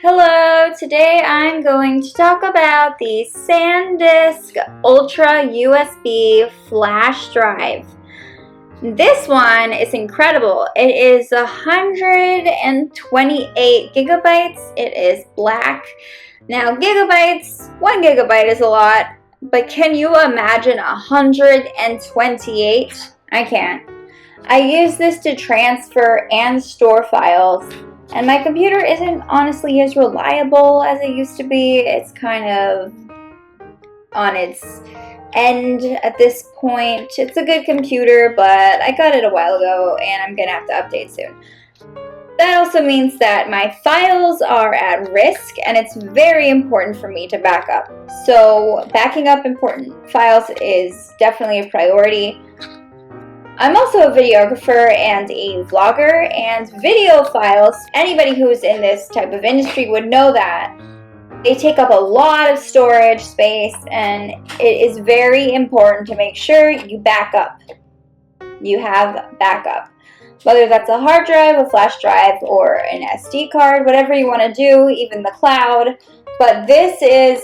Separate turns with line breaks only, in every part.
Hello, today I'm going to talk about the Sandisk Ultra USB flash drive. This one is incredible. It is 128 gigabytes. It is black. Now gigabytes, 1 gigabyte is a lot, but can you imagine 128? I can't. I use this to transfer and store files. And my computer isn't honestly as reliable as it used to be. It's kind of on its end at this point. It's a good computer, but I got it a while ago and I'm gonna have to update soon. That also means that my files are at risk and it's very important for me to back up. So backing up important files is definitely a priority. I'm also a videographer and a vlogger, and video files, anybody who's in this type of industry would know that they take up a lot of storage space, and it is very important to make sure you back up. You have backup. Whether that's a hard drive, a flash drive, or an SD card, whatever you want to do, even the cloud. But this serves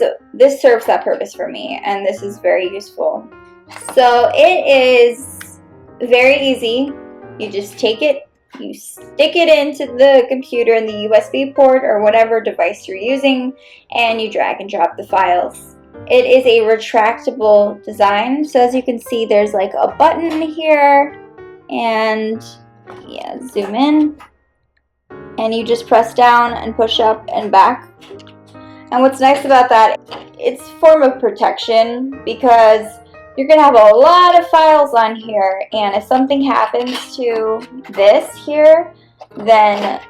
that purpose for me, and this is very useful. So it is very easy. You just take it, you stick it into the computer in the USB port or whatever device you're using, and you drag and drop the files. It is a retractable design, so as you can see there's like a button here, and yeah, zoom in, and you just press down and push up and back. And what's nice about that, it's a form of protection because you're going to have a lot of files on here, and if something happens to this here, then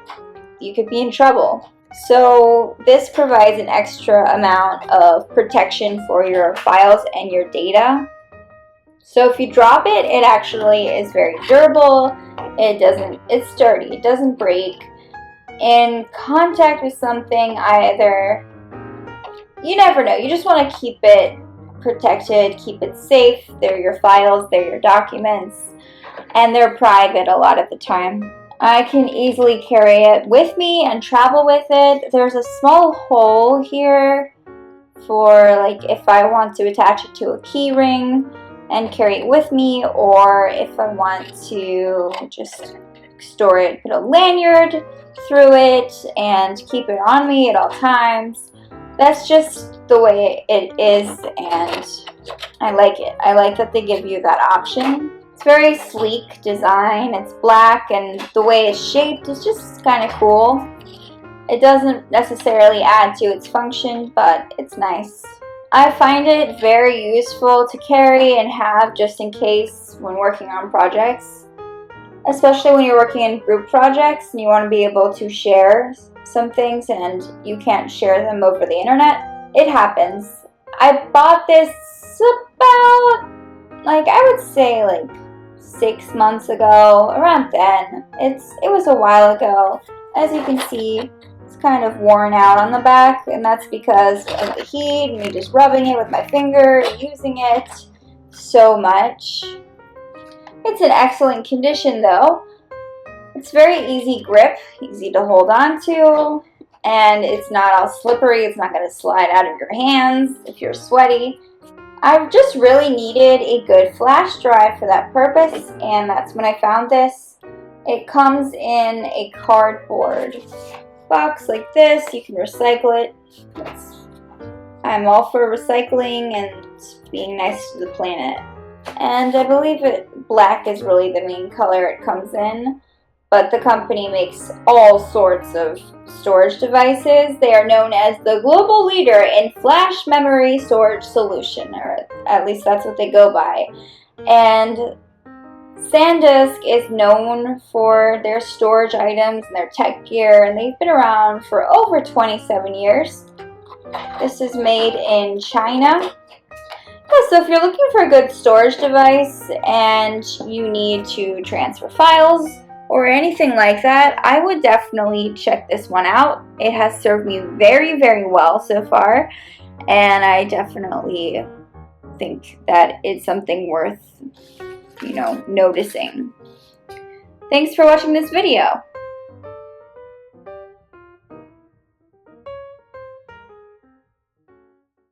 you could be in trouble. So this provides an extra amount of protection for your files and your data. So if you drop it, it actually is very durable. It's sturdy, it doesn't break. In contact with something, you never know, you just want to keep it protected, keep it safe. They're your files, they're your documents, and they're private a lot of the time. I can easily carry it with me and travel with it. There's a small hole here for like if I want to attach it to a key ring and carry it with me, or if I want to just store it, put a lanyard through it and keep it on me at all times. That's just the way it is, and I like it. I like that they give you that option. It's very sleek design. It's black, and the way it's shaped is just kind of cool. It doesn't necessarily add to its function, but it's nice. I find it very useful to carry and have just in case when working on projects, especially when you're working in group projects and you want to be able to share some things and you can't share them over the internet. It happens. I bought this about, I would say 6 months ago, around then. It was a while ago. As you can see, it's kind of worn out on the back, and that's because of the heat and me just rubbing it with my finger, using it so much. It's in excellent condition though. It's very easy grip, easy to hold on to, and it's not all slippery. It's not going to slide out of your hands if you're sweaty. I just really needed a good flash drive for that purpose, and that's when I found this. It comes in a cardboard box like this. You can recycle it. I'm all for recycling and being nice to the planet. And I believe black is really the main color it comes in. But the company makes all sorts of storage devices. They are known as the global leader in flash memory storage solution, or at least that's what they go by. And Sandisk is known for their storage items and their tech gear, and they've been around for over 27 years. This is made in China. So if you're looking for a good storage device and you need to transfer files, or anything like that, I would definitely check this one out. It has served me very, very well so far, and I definitely think that it's something worth, noticing. Thanks for watching this video.